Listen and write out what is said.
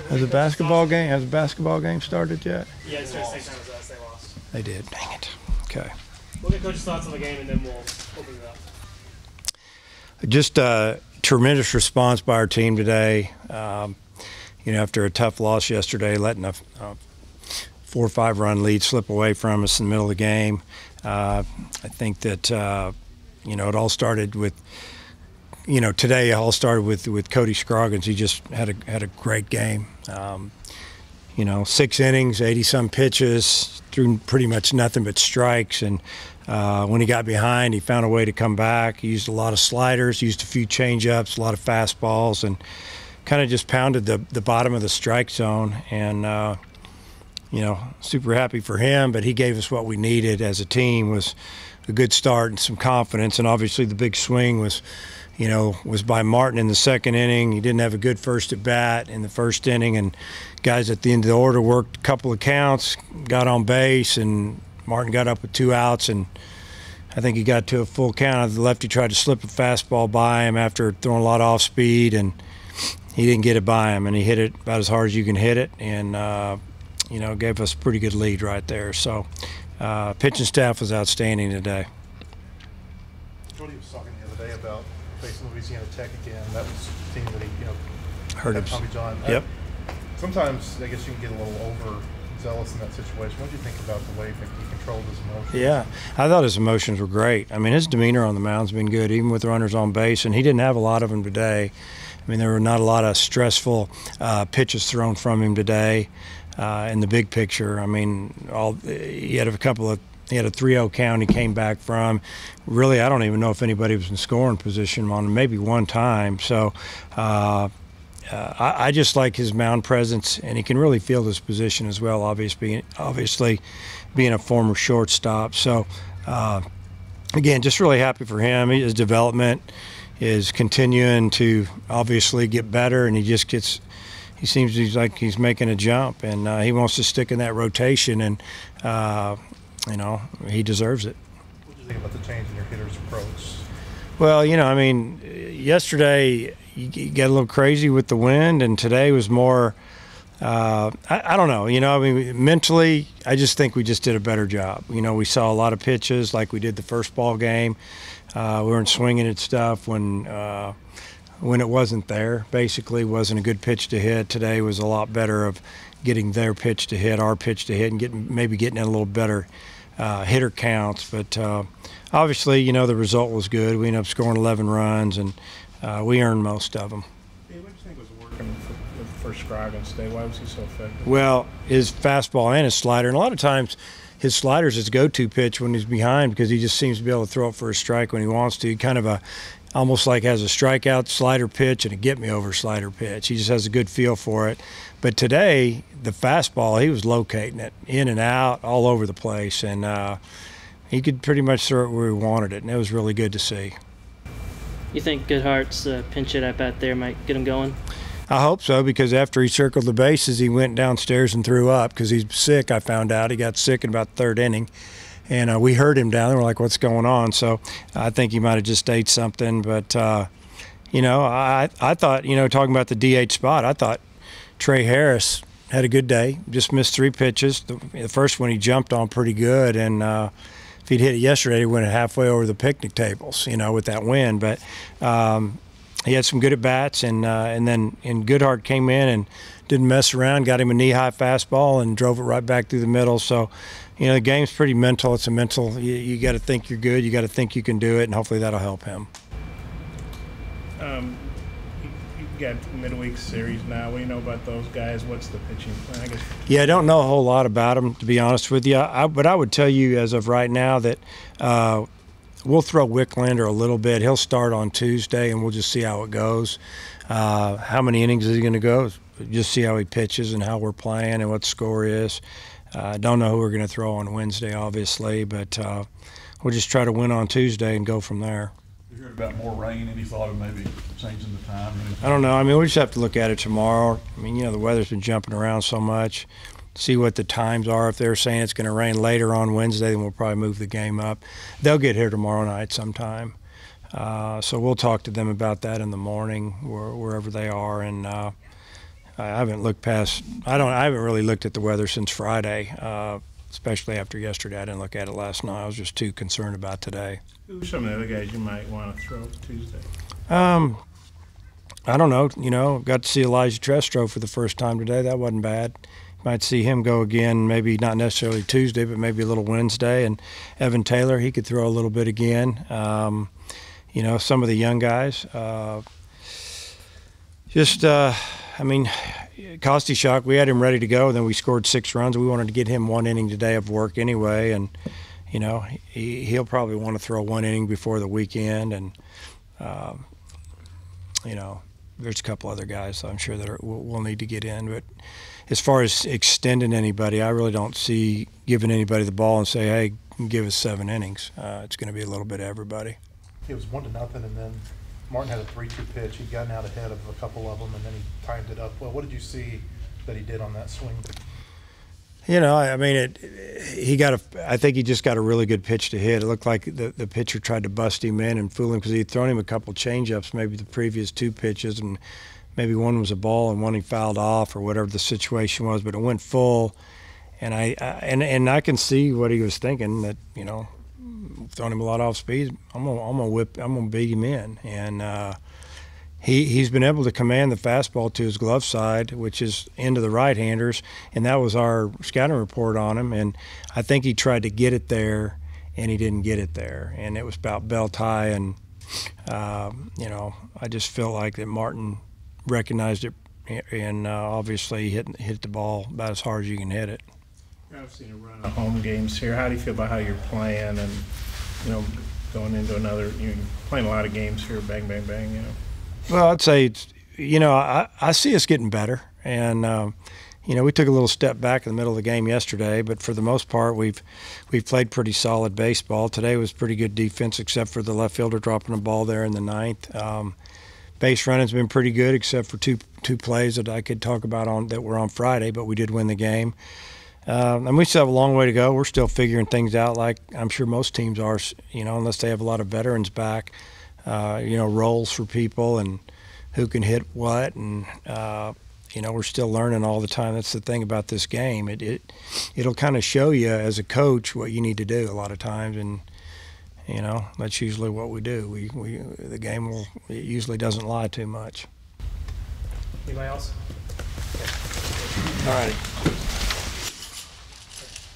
Has the basketball game started yet? Yeah, it started the same time as us. They lost. They did. Dang it. Okay. We'll get coach's thoughts on the game, and then we'll open it up. Just a tremendous response by our team today. After a tough loss yesterday, letting a 4 or 5 run lead slip away from us in the middle of the game. I think that it all started with. Today it all started with Cody Scroggins. He just had a great game. 6 innings, 80-some pitches, threw pretty much nothing but strikes. And when he got behind, he found a way to come back. He used a lot of sliders, used a few changeups, a lot of fastballs, and kind of just pounded the bottom of the strike zone. And super happy for him. But he gave us what we needed as a team, was a good start and some confidence. And obviously the big swing was by Martin in the second inning. He didn't have a good first at bat in the first inning, and guys at the end of the order worked a couple of counts, got on base, and Martin got up with 2 outs, and I think he got to a full count. The lefty tried to slip a fastball by him after throwing a lot of off speed, and he didn't get it by him, and he hit it about as hard as you can hit it, and gave us a pretty good lead right there. So pitching staff was outstanding today. Jody was talking the other day about facing Louisiana Tech again. That was the team that he, heard of. Tommy John. Yep. Sometimes I guess you can get a little overzealous in that situation. What do you think about the way that he controlled his emotions? Yeah, I thought his emotions were great. I mean, his demeanor on the mound's been good, even with runners on base, and he didn't have a lot of them today. I mean, there were not a lot of stressful pitches thrown from him today in the big picture. I mean, he had a 3-0 count he came back from. Really, I don't even know if anybody was in scoring position on him, maybe one time. So I just like his mound presence, and he can really feel his position as well, obviously being a former shortstop. So, again, just really happy for him. His development is continuing to obviously get better, and he seems like he's making a jump, and he wants to stick in that rotation, and he deserves it. What do you think about the change in your hitter's approach? Well, yesterday you got a little crazy with the wind, and today was more, I don't know. Mentally, I just think we just did a better job. We saw a lot of pitches like we did the first ball game. We weren't swinging at stuff when it wasn't there. Basically, wasn't a good pitch to hit. Today was a lot better of getting their pitch to hit, our pitch to hit, and maybe getting in a little better hitter counts. But obviously, the result was good. We ended up scoring 11 runs, and we earned most of them. Hey, what do you think was working for Scroggins today? Why was he so effective? Well, his fastball and his slider, and a lot of times his slider is his go-to pitch when he's behind, because he just seems to be able to throw it for a strike when he wants to. Kind of almost like has a strikeout slider pitch and a get-me-over slider pitch. He just has a good feel for it. But today, the fastball, he was locating it in and out all over the place, and he could pretty much throw it where he wanted it, and it was really good to see. You think Goodhart's pinch hit at bat there might get him going? I hope so, because after he circled the bases, he went downstairs and threw up because he's sick. I found out he got sick in about the 3rd inning, and we heard him down there. We're like, what's going on? So I think he might have just ate something. But, I thought, talking about the DH spot, I thought Trey Harris had a good day, just missed 3 pitches. The first one he jumped on pretty good, and if he'd hit it yesterday, he went halfway over the picnic tables, with that wind. But he had some good at-bats, and then Goodhart came in and didn't mess around, got him a knee-high fastball and drove it right back through the middle. So, the game's pretty mental. It's a mental, you got to think you're good, you got to think you can do it, and hopefully that'll help him. You got midweek series now. What do you know about those guys? What's the pitching plan? Yeah, I don't know a whole lot about them, to be honest with you. But I would tell you as of right now that we'll throw Wicklander a little bit. He'll start on Tuesday, and we'll just see how it goes. How many innings is he going to go? Just see how he pitches and how we're playing and what the score is. Don't know who we're going to throw on Wednesday, obviously, but we'll just try to win on Tuesday and go from there. You heard about more rain. Any thought of maybe changing the time? I don't know. I mean, we just have to look at it tomorrow. I mean, the weather's been jumping around so much. See what the times are. If they're saying it's going to rain later on Wednesday, then we'll probably move the game up. They'll get here tomorrow night sometime. So we'll talk to them about that in the morning, wherever they are, and I haven't looked past. I haven't really looked at the weather since Friday, especially after yesterday. I didn't look at it last night. I was just too concerned about today. Who are some of the other guys you might want to throw Tuesday? I don't know. You know, got to see Elijah Trestro for the first time today. That wasn't bad. Might see him go again, maybe not necessarily Tuesday, but maybe a little Wednesday. And Evan Taylor, he could throw a little bit again. You know, some of the young guys. I mean, Kostichuk, we had him ready to go, and then we scored 6 runs. We wanted to get him 1 inning today of work anyway, and, you know, he'll probably want to throw 1 inning before the weekend. And, you know, there's a couple other guys I'm sure that we'll need to get in. But as far as extending anybody, I really don't see giving anybody the ball and say, hey, give us 7 innings. It's going to be a little bit of everybody. It was 1-0, and then Martin had a 3-2 pitch. He'd gotten out ahead of a couple of them, and then he timed it up. Well, what did you see that he did on that swing? You know, I mean, I think he just got a really good pitch to hit. It looked like the pitcher tried to bust him in and fool him because he'd thrown him a couple changeups, maybe the previous 2 pitches, and maybe one was a ball and one he fouled off or whatever the situation was. But it went full, and I can see what he was thinking, that, you know, throwing him a lot off speed, I'm gonna beat him in. And he's been able to command the fastball to his glove side, which is into the right-handers, and that was our scouting report on him. And I think he tried to get it there, and he didn't get it there. And it was about belt high, and you know, I just feel like that Martin recognized it, and obviously hit the ball about as hard as you can hit it. I've seen a run of home games here. How do you feel about how you're playing, and, you know, going into another, you're playing a lot of games here, bang, bang, bang, you know? Well, I'd say, you know, I see us getting better. And, you know, we took a little step back in the middle of the game yesterday, but for the most part, we've played pretty solid baseball. Today was pretty good defense, except for the left fielder dropping a ball there in the 9th. Base running's been pretty good, except for two plays that I could talk about that were on Friday, but we did win the game. And we still have a long way to go. We're still figuring things out, like I'm sure most teams are, you know, unless they have a lot of veterans back, you know, roles for people and who can hit what. And, you know, we're still learning all the time. That's the thing about this game. It'll kind of show you as a coach what you need to do a lot of times. And, you know, that's usually what we do. The game it usually doesn't lie too much. Anybody else? All righty.